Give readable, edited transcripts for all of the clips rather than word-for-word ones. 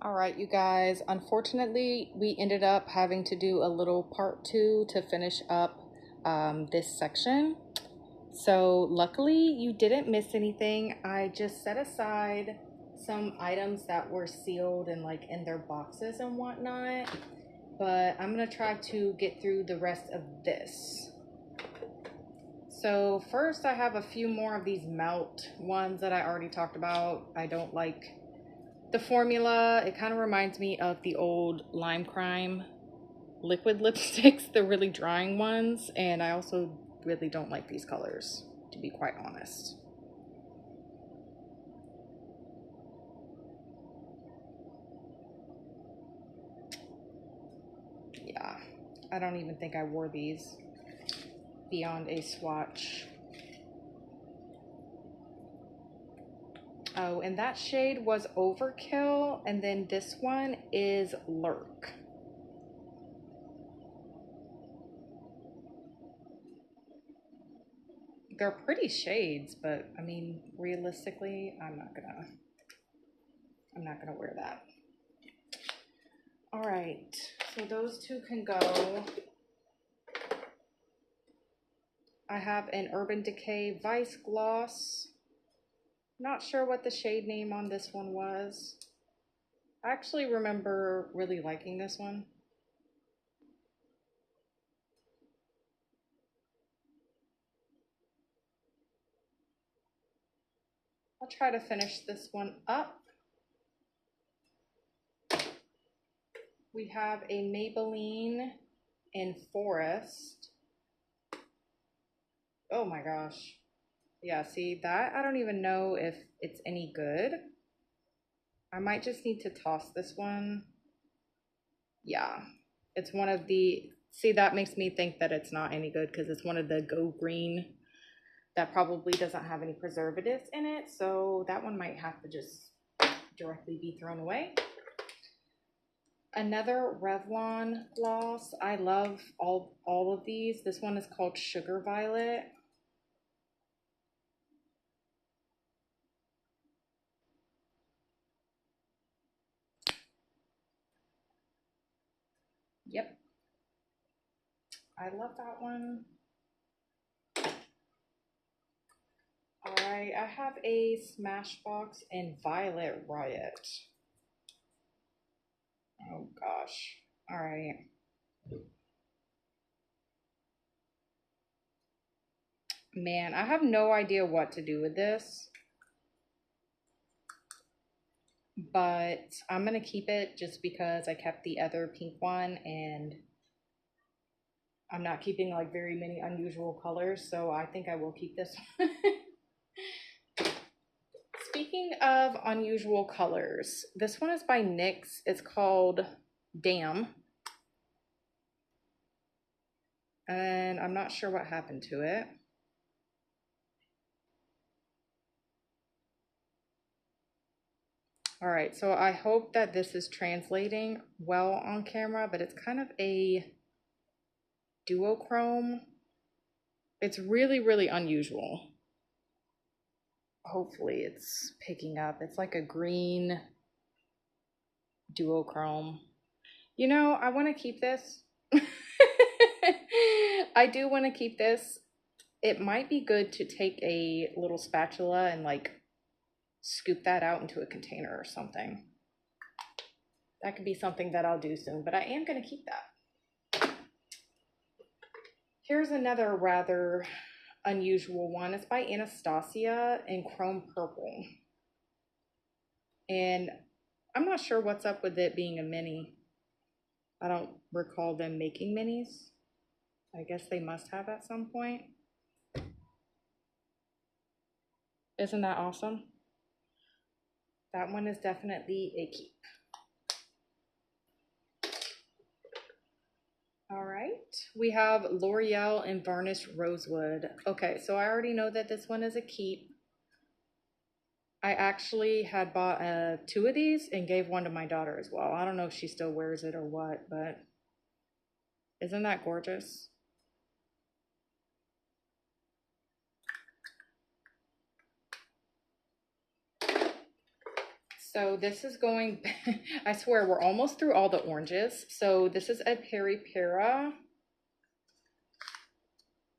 All right, you guys, unfortunately, we ended up having to do a little part 2 to finish up this section. So luckily you didn't miss anything. I just set aside some items that were sealed and like in their boxes and whatnot, but I'm gonna try to get through the rest of this. So first I have a few more of these melt ones that I already talked about. I don't like the formula. It kind of reminds me of the old Lime Crime liquid lipsticks, the really drying ones, and I also really don't like these colors, to be quite honest. Yeah, I don't even think I wore these beyond a swatch. Oh, and that shade was Overkill, and then this one is Lurk. They're pretty shades, but I mean, realistically, I'm not gonna wear that. All right, so those two can go. I have an Urban Decay Vice Gloss. Not sure what the shade name on this one was. I actually remember really liking this one. I'll try to finish this one up. We have a Maybelline in Forest. Oh my gosh. Yeah, see that? I don't even know if it's any good. I might just need to toss this one. Yeah, it's one of the, see, that makes me think that it's not any good because it's one of the Go Green that probably doesn't have any preservatives in it. So that one might have to just directly be thrown away. Another Revlon gloss. I love all of these. This one is called Sugar Violet. Yep. I love that one. All right, I have a Smashbox in Violet Riot. Oh gosh. All right. Man, I have no idea what to do with this, but I'm gonna keep it just because I kept the other pink one and I'm not keeping like very many unusual colors, so I think I will keep this one. Speaking of unusual colors, this one is by NYX. It's called Damn. And I'm not sure what happened to it. All right, so I hope that this is translating well on camera, but it's kind of a duochrome. It's really, really unusual. Hopefully it's picking up. It's like a green duochrome. You know, I want to keep this. I do want to keep this. It might be good to take a little spatula and like scoop that out into a container or something. That could be something that I'll do soon, but I am going to keep that. Here's another rather unusual one. It's by Anastasia in Chrome Purple. And I'm not sure what's up with it being a mini. I don't recall them making minis. I guess they must have at some point. Isn't that awesome? That one is definitely a keep. All right, we have L'Oreal in Varnished Rosewood. Okay, so I already know that this one is a keep. I actually had bought 2 of these and gave one to my daughter as well. I don't know if she still wears it or what, but isn't that gorgeous? So this is going, I swear we're almost through all the oranges. So this is a Peri Para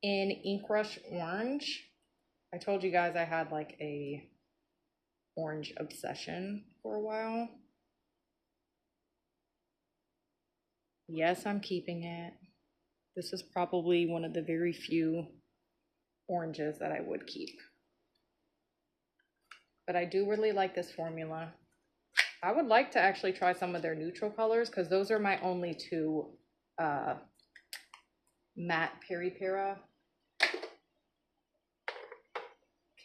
in Ink Rush Orange. I told you guys I had like a orange obsession for a while. Yes, I'm keeping it. This is probably one of the very few oranges that I would keep. But I do really like this formula. I would like to actually try some of their neutral colors because those are my only two matte Peri Para.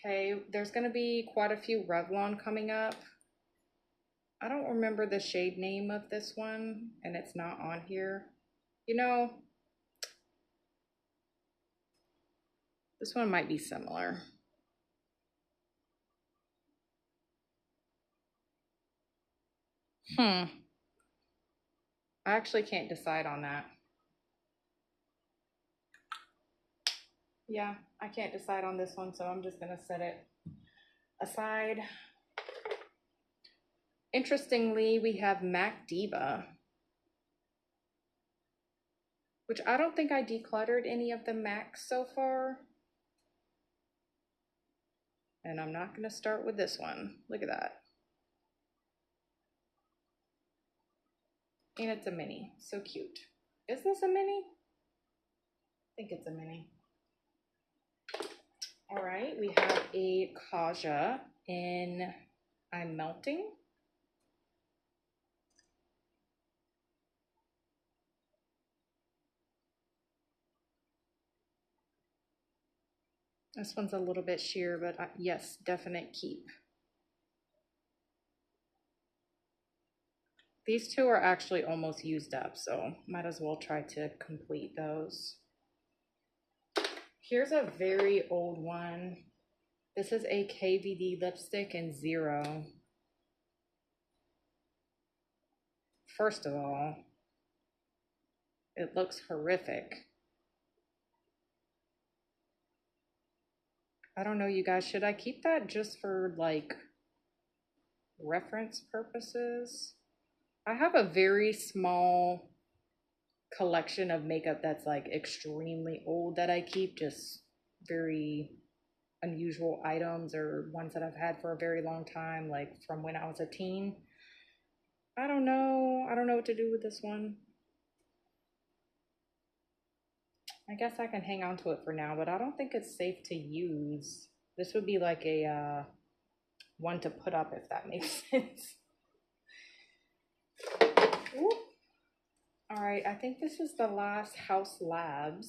Okay, there's going to be quite a few Revlon coming up. I don't remember the shade name of this one, and it's not on here. You know, this one might be similar. I actually can't decide on that. Yeah, I can't decide on this one, so I'm just gonna set it aside. Interestingly, we have MAC Diva, which I don't think I decluttered any of the MACs so far. And I'm not gonna start with this one. Look at that. And it's a mini, so cute. Is this a mini? I think it's a mini. All right, we have a Kaja in I'm Melting. This one's a little bit sheer, but yes, definite keep. These two are actually almost used up, so might as well try to complete those. Here's a very old one. This is a KVD lipstick in Zero. First of all, it looks horrific. I don't know, you guys, should I keep that just for like reference purposes? I have a very small collection of makeup that's like extremely old that I keep, just very unusual items or ones that I've had for a very long time, like from when I was a teen. I don't know what to do with this one. I guess I can hang on to it for now, but I don't think it's safe to use. This would be like a one to put up, if that makes sense. Ooh. All right, I think this is the last House Labs.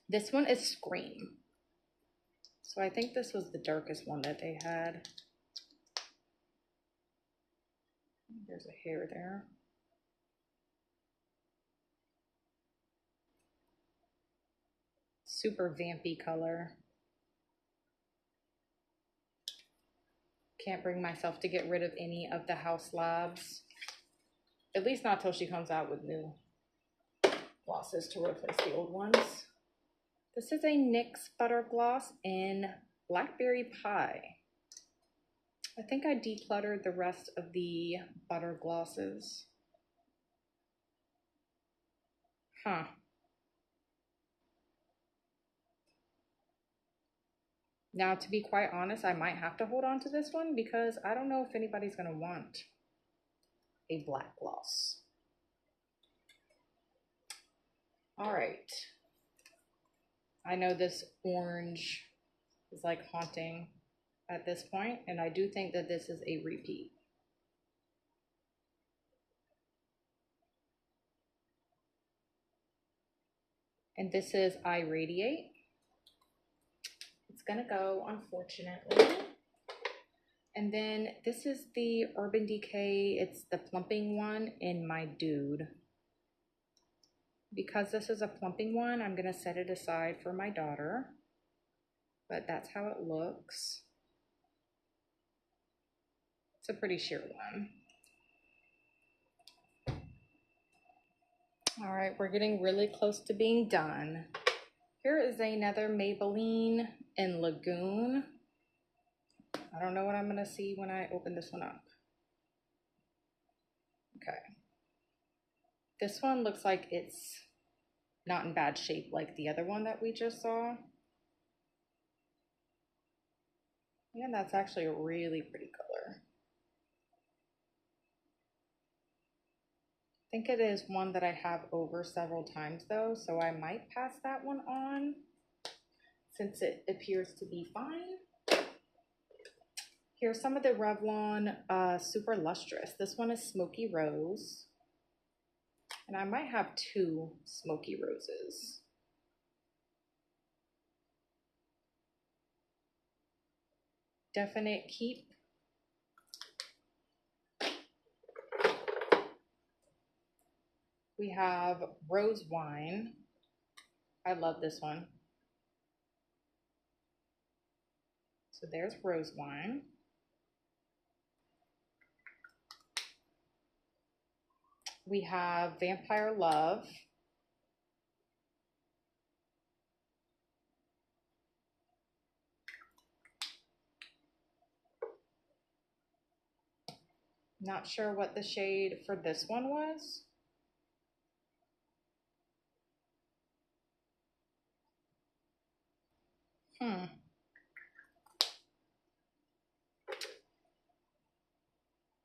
This one is Scream. So I think this was the darkest one that they had. There's a hair there. Super vampy color. Can't bring myself to get rid of any of the House Labs. At least not till she comes out with new glosses to replace the old ones. This is a NYX Butter Gloss in Blackberry Pie. I think I decluttered the rest of the butter glosses. Huh. Now, to be quite honest, I might have to hold on to this one because I don't know if anybody's going to want a black gloss. All right. I know this orange is like haunting at this point, and I do think that this is a repeat. And this is I Radiate. It's gonna go, unfortunately. And then this is the Urban Decay. It's the plumping one in My Dude. Because this is a plumping one, I'm gonna set it aside for my daughter. But that's how it looks. It's a pretty sheer one. All right, we're getting really close to being done. Here is another Maybelline in Lagoon. I don't know what I'm gonna see when I open this one up. Okay. This one looks like it's not in bad shape like the other one that we just saw. And that's actually a really pretty color. I think it is one that I have over several times though, so I might pass that one on since it appears to be fine. Here's some of the Revlon Super Lustrous. This one is Smoky Rose. And I might have two Smoky Roses. Definite keep. We have Rose Wine. I love this one. So there's Rose Wine. We have Vampire Love. Not sure what the shade for this one was.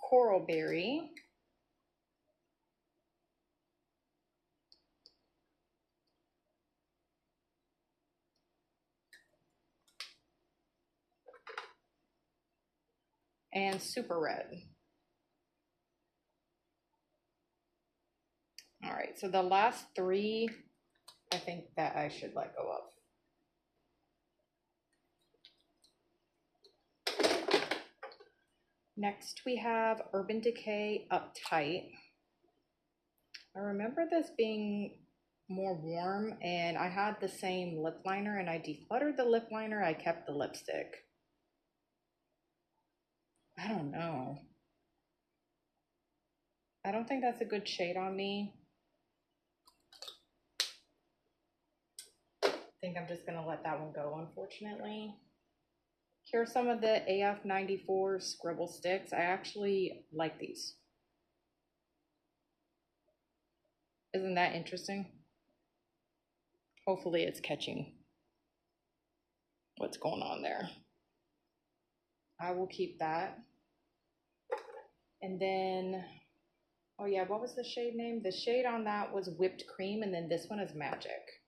Coral Berry. And Super Red. All right, so the last three, I think that I should let go of. Next, we have Urban Decay Uptight. I remember this being more warm, and I had the same lip liner, and I decluttered the lip liner. I kept the lipstick. I don't know. I don't think that's a good shade on me. I think I'm just gonna let that one go, unfortunately. Here are some of the AF94 scribble sticks. I actually like these. Isn't that interesting? Hopefully it's catching what's going on there. I will keep that. And then, oh yeah, what was the shade name? The shade on that was Whipped Cream, and then this one is Magic.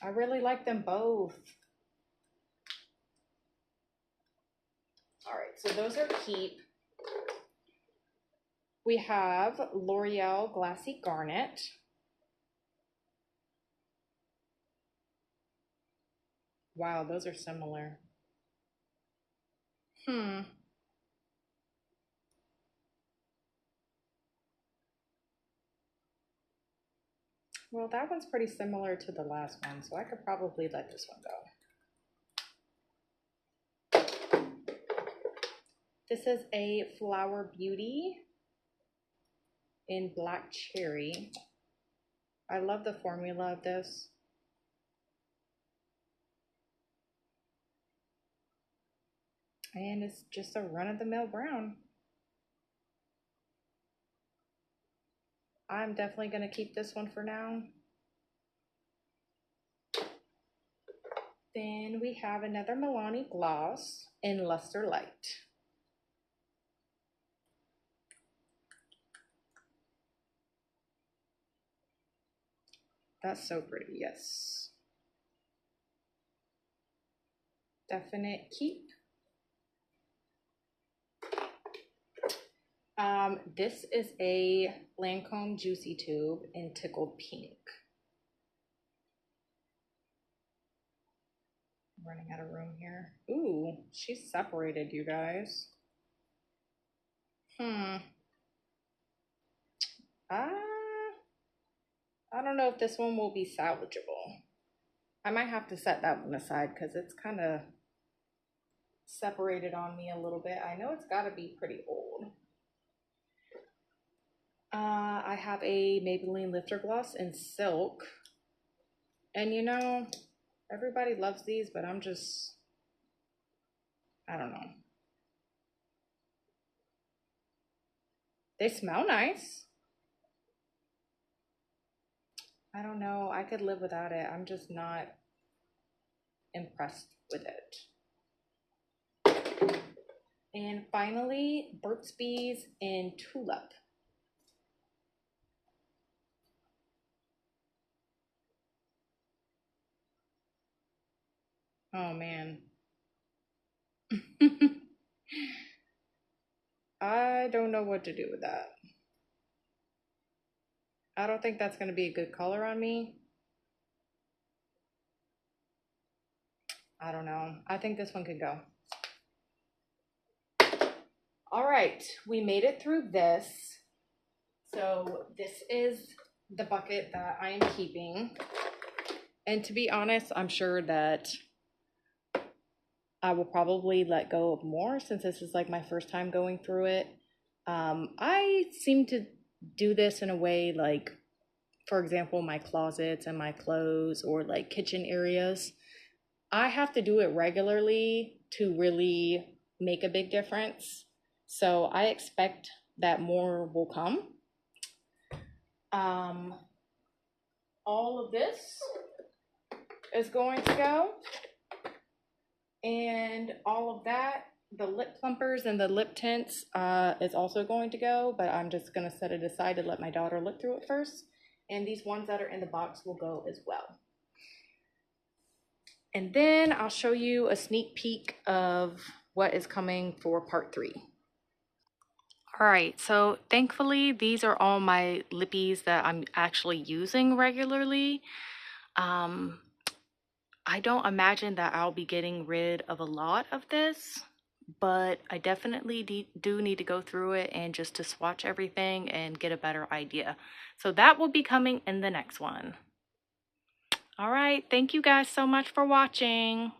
I really like them both. All right, so those are keep. We have L'Oreal Glassy Garnet. Wow, those are similar. Well, that one's pretty similar to the last one, so I could probably let this one go. This is a Flower Beauty in Black Cherry. I love the formula of this. And it's just a run-of-the-mill brown. I'm definitely going to keep this one for now. Then we have another Milani gloss in Luster Light. That's so pretty, yes. Definite keep. This is a Lancome Juicy Tube in Tickled Pink. I'm running out of room here. Ooh, she's separated, you guys. I don't know if this one will be salvageable. I might have to set that one aside because it's kind of separated on me a little bit. I know it's got to be pretty old. I have a Maybelline Lifter Gloss in Silk. And you know, Everybody loves these, but I don't know. They smell nice. I don't know. I could live without it. I'm just not impressed with it. And finally, Burt's Bees in Tulip. Oh man. I don't know what to do with that. I don't think that's going to be a good color on me. I don't know. I think this one could go. All right, we made it through this. So this is the bucket that I am keeping. And to be honest, I'm sure that I will probably let go of more since this is like my first time going through it. I seem to do this in a way like, for example, my closets and my clothes or like kitchen areas. I have to do it regularly to really make a big difference. So I expect that more will come. All of this is going to go. And all of that, the lip plumpers and the lip tints is also going to go, but I'm just going to set it aside to let my daughter look through it first. And these ones that are in the box will go as well. And then I'll show you a sneak peek of what is coming for part 3. All right, so thankfully these are all my lippies that I'm actually using regularly. I don't imagine that I'll be getting rid of a lot of this, but I definitely do need to go through it and just to swatch everything and get a better idea. So that will be coming in the next one. All right, thank you guys so much for watching.